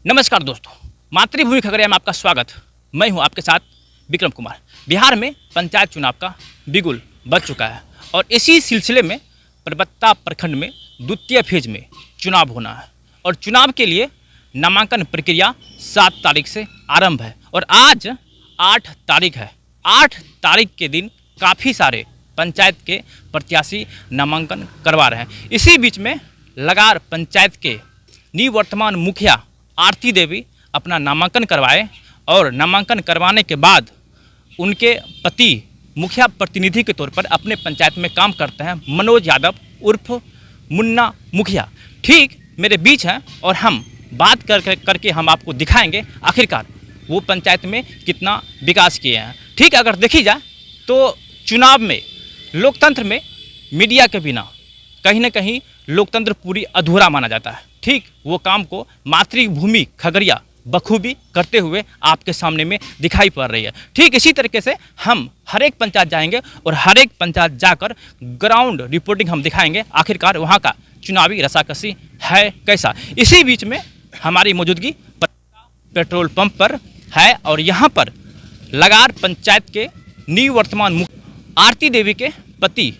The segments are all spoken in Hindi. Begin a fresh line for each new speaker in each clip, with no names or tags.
नमस्कार दोस्तों, मातृभूमि खगड़िया में आपका स्वागत। मैं हूं आपके साथ विक्रम कुमार। बिहार में पंचायत चुनाव का बिगुल बज चुका है और इसी सिलसिले में परबत्ता प्रखंड में द्वितीय फेज में चुनाव होना है और चुनाव के लिए नामांकन प्रक्रिया 7 तारीख से आरंभ है और आज 8 तारीख है। 8 तारीख के दिन काफ़ी सारे पंचायत के प्रत्याशी नामांकन करवा रहे हैं। इसी बीच में लगार पंचायत के निवर्तमान मुखिया आरती देवी अपना नामांकन करवाए और नामांकन करवाने के बाद उनके पति मुखिया प्रतिनिधि के तौर पर अपने पंचायत में काम करते हैं मनोज यादव उर्फ मुन्ना मुखिया ठीक मेरे बीच हैं और हम बात करके हम आपको दिखाएंगे आखिरकार वो पंचायत में कितना विकास किए हैं। ठीक अगर देखी जाए तो चुनाव में लोकतंत्र में मीडिया के बिना कहीं ना कहीं लोकतंत्र पूरी अधूरा माना जाता है। ठीक वो काम को मातृभूमि खगड़िया बखूबी करते हुए आपके सामने में दिखाई पड़ रही है। ठीक इसी तरीके से हम हर एक पंचायत जाएंगे और हर एक पंचायत जाकर ग्राउंड रिपोर्टिंग हम दिखाएंगे आखिरकार वहाँ का चुनावी रसाकसी है कैसा। इसी बीच में हमारी मौजूदगी पेट्रोल पंप पर है और यहाँ पर लगार पंचायत के निवर्तमान आरती देवी के पति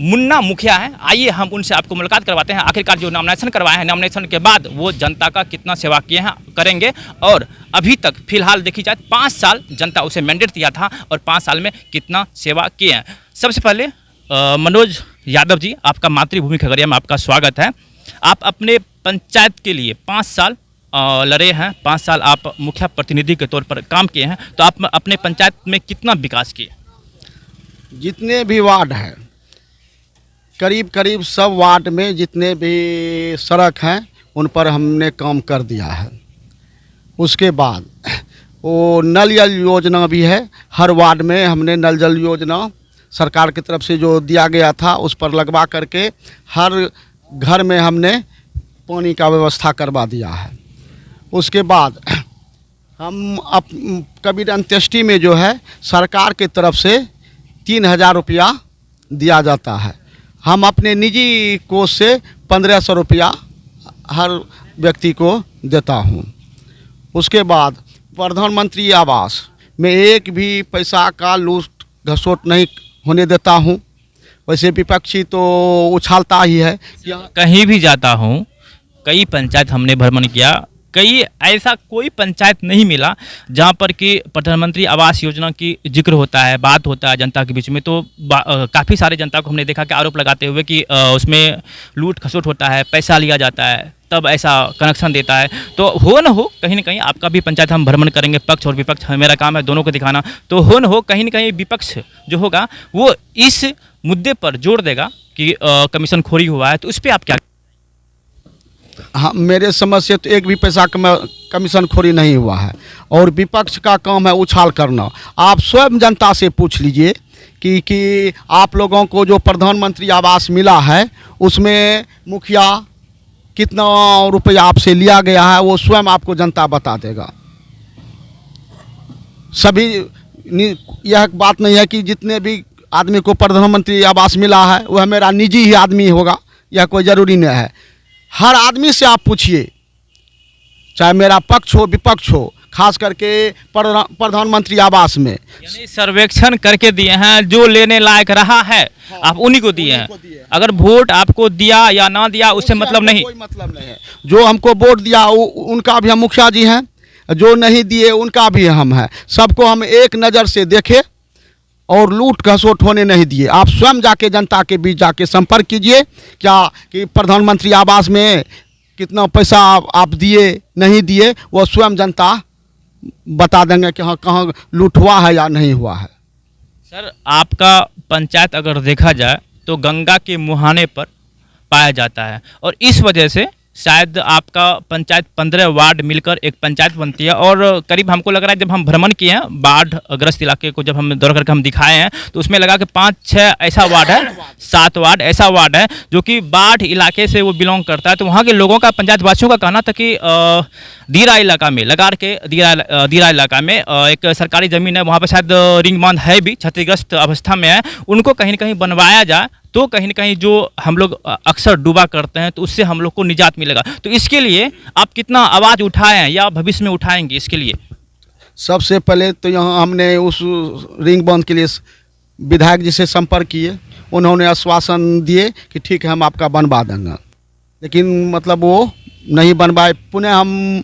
मुन्ना मुखिया है। आइए हम उनसे आपको मुलाकात करवाते हैं। आखिरकार जो नॉमिनेशन करवाए हैं, नॉमिनेशन के बाद वो जनता का कितना सेवा किए हैं करेंगे और अभी तक फिलहाल देखी जाए 5 साल जनता उसे मैंडेट दिया था और 5 साल में कितना सेवा किए हैं। सबसे पहले मनोज यादव जी, आपका मातृभूमि खगड़िया में आपका स्वागत है। आप अपने पंचायत के लिए 5 साल लड़े हैं, 5 साल आप मुखिया प्रतिनिधि के तौर पर काम किए हैं, तो आप अपने पंचायत में कितना विकास किए?
जितने भी वार्ड हैं करीब सब वार्ड में जितने भी सड़क हैं उन पर हमने काम कर दिया है। उसके बाद वो नल जल योजना भी है, हर वार्ड में हमने नल जल योजना सरकार की तरफ से जो दिया गया था उस पर लगवा करके हर घर में हमने पानी का व्यवस्था करवा दिया है। उसके बाद हम कबीर अंत्येष्टि में जो है सरकार की तरफ से 3000 रुपया दिया जाता है। हम अपने निजी कोष से 1500 रुपया हर व्यक्ति को देता हूँ। उसके बाद प्रधानमंत्री आवास में एक भी पैसा का लूट घसोट नहीं होने देता हूँ। वैसे विपक्षी तो उछालता ही है।
कहीं भी जाता हूँ, कई पंचायत हमने भ्रमण किया, कई ऐसा कोई पंचायत नहीं मिला जहाँ पर कि प्रधानमंत्री आवास योजना की जिक्र होता है, बात होता है जनता के बीच में। तो काफ़ी सारे जनता को हमने देखा कि आरोप लगाते हुए कि उसमें लूट खसोट होता है, पैसा लिया जाता है, तब ऐसा कनेक्शन देता है। तो हो न हो कहीं ना कहीं आपका भी पंचायत हम भ्रमण करेंगे, पक्ष और विपक्ष, मेरा काम है दोनों को दिखाना। तो हो न हो कहीं ना कहीं विपक्ष जो होगा वो इस मुद्दे पर जोर देगा कि कमीशन खोरी हुआ है, तो उस पर आप क्या?
हाँ, मेरे समझ से तो एक भी पैसा कमीशन खोरी नहीं हुआ है और विपक्ष का काम है उछाल करना। आप स्वयं जनता से पूछ लीजिए कि आप लोगों को जो प्रधानमंत्री आवास मिला है उसमें मुखिया कितना रुपया आपसे लिया गया है, वो स्वयं आपको जनता बता देगा। सभी यह बात नहीं है कि जितने भी आदमी को प्रधानमंत्री आवास मिला है वह मेरा निजी ही आदमी होगा, यह कोई ज़रूरी नहीं है। हर आदमी से आप पूछिए, चाहे मेरा पक्ष हो विपक्ष हो, खास करके प्रधानमंत्री आवास में
यानी सर्वेक्षण करके दिए हैं, जो लेने लायक रहा है आप उन्हीं को दिए हैं। अगर वोट आपको दिया या ना दिया उससे मतलब नहीं,
कोई मतलब नहीं है। जो हमको वोट दिया उनका भी हम मुखिया जी हैं, जो नहीं दिए उनका भी हम हैं। सबको हम एक नज़र से देखे और लूट घसोट होने नहीं दिए। आप स्वयं जाके जनता के बीच जाके संपर्क कीजिए क्या कि प्रधानमंत्री आवास में कितना पैसा आप दिए नहीं दिए, वो स्वयं जनता बता देंगे कि हाँ कहाँ लूट हुआ है या नहीं हुआ है।
सर, आपका पंचायत अगर देखा जाए तो गंगा के मुहाने पर पाया जाता है और इस वजह से शायद आपका पंचायत 15 वार्ड मिलकर एक पंचायत बनती है। और करीब हमको लग रहा है जब हम भ्रमण किए हैं बाढ़ ग्रस्त इलाके को, जब हम दौरा करके हम दिखाए हैं तो उसमें लगा कि 5-6 ऐसा वार्ड है, 7 वार्ड ऐसा वार्ड है जो कि बाढ़ इलाके से वो बिलोंग करता है। तो वहाँ के लोगों का, पंचायत वासियों का कहना था कि दीरा इलाका में, लगार के दीरा इलाका में एक सरकारी ज़मीन है, वहाँ पर शायद रिंग बांध है भी, क्षतिग्रस्त अवस्था में है, उनको कहीं ना कहीं बनवाया जाए तो कहीं ना कहीं जो हम लोग अक्सर डूबा करते हैं तो उससे हम लोग को निजात मिलेगा। तो इसके लिए आप कितना आवाज़ उठाए हैं या भविष्य में उठाएंगे इसके लिए?
सबसे पहले तो यहाँ हमने उस रिंग बांध के लिए विधायक जी से संपर्क किए। उन्होंने आश्वासन दिए कि ठीक है हम आपका बनवा देंगे, लेकिन मतलब वो नहीं बनवाए। पुनः हम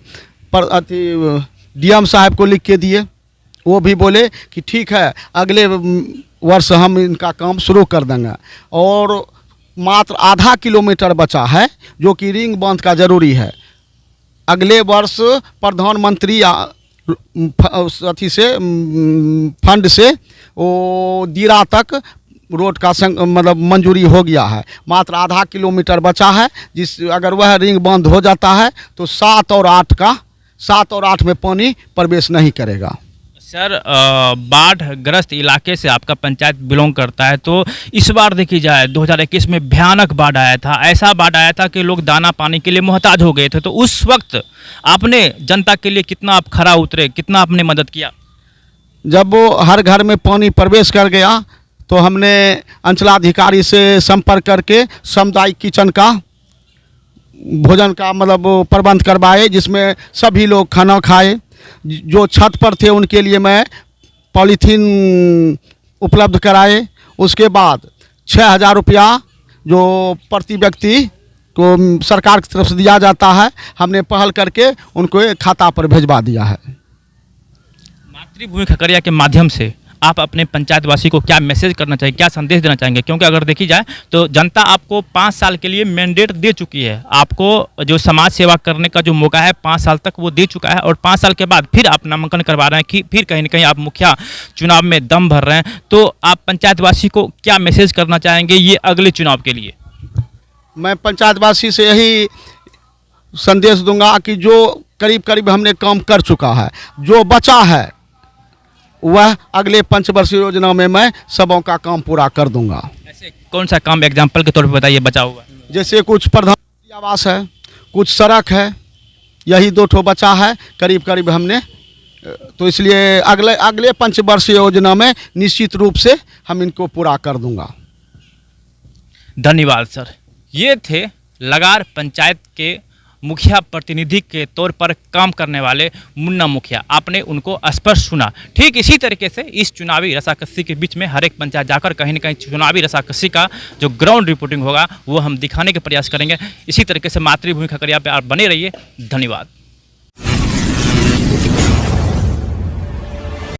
पर डीएम साहब को लिख के दिए, वो भी बोले कि ठीक है अगले वर्ष हम इनका काम शुरू कर देंगे। और मात्र आधा किलोमीटर बचा है जो कि रिंग बांध का ज़रूरी है। अगले वर्ष प्रधानमंत्री अथी से फंड से वो दीरा तक रोड का मतलब मंजूरी हो गया है। मात्र आधा किलोमीटर बचा है, जिस अगर वह रिंग बंद हो जाता है तो 7 और 8 में पानी प्रवेश नहीं करेगा।
सर, बाढ़ ग्रस्त इलाके से आपका पंचायत बिलोंग करता है, तो इस बार देखी जाए 2021 में भयानक बाढ़ आया था। ऐसा बाढ़ आया था कि लोग दाना पानी के लिए मोहताज हो गए थे। तो उस वक्त आपने जनता के लिए कितना आप खरा उतरे, कितना आपने मदद किया?
जब वो हर घर में पानी प्रवेश कर गया तो हमने अंचलाधिकारी से संपर्क करके सामुदायिक किचन का भोजन का मतलब प्रबंध करवाए, जिसमें सभी लोग खाना खाए। जो छत पर थे उनके लिए मैं पॉलीथीन उपलब्ध कराए। उसके बाद 6,000 रुपया जो प्रति व्यक्ति को सरकार की तरफ से दिया जाता है, हमने पहल करके उनको खाता पर भेजवा दिया है।
मातृभूमि खगड़िया के माध्यम से आप अपने पंचायतवासी को क्या मैसेज करना चाहिए, क्या संदेश देना चाहेंगे? क्योंकि अगर देखी जाए तो जनता आपको 5 साल के लिए मैंडेट दे चुकी है। आपको जो समाज सेवा करने का जो मौका है 5 साल तक वो दे चुका है, और 5 साल के बाद फिर आप नामांकन करवा रहे हैं कि फिर कहीं ना कहीं आप मुखिया चुनाव में दम भर रहे हैं। तो आप पंचायतवासी को क्या मैसेज करना चाहेंगे ये अगले चुनाव के लिए?
मैं पंचायतवासी से यही संदेश दूंगा कि जो करीब करीब हमने काम कर चुका है, जो बचा है वह अगले पंचवर्षीय योजना में मैं सबों का काम पूरा कर दूंगा।
ऐसे कौन सा काम एग्जाम्पल के तौर पर बताइए बचा हुआ?
जैसे कुछ प्रधानमंत्री आवास है, कुछ सड़क है, यही 2 ठो बचा है करीब करीब हमने। तो इसलिए अगले पंचवर्षीय योजना में निश्चित रूप से हम इनको पूरा कर दूंगा।
धन्यवाद सर। ये थे लगार पंचायत के मुखिया प्रतिनिधि के तौर पर काम करने वाले मुन्ना मुखिया। आपने उनको स्पष्ट सुना। ठीक इसी तरीके से इस चुनावी रसाकसी के बीच में हर एक पंचायत जाकर कहीं ना कहीं चुनावी रसाकसी का जो ग्राउंड रिपोर्टिंग होगा वो हम दिखाने के प्रयास करेंगे। इसी तरीके से मातृभूमि खगड़िया पे आप बने रहिए। धन्यवाद।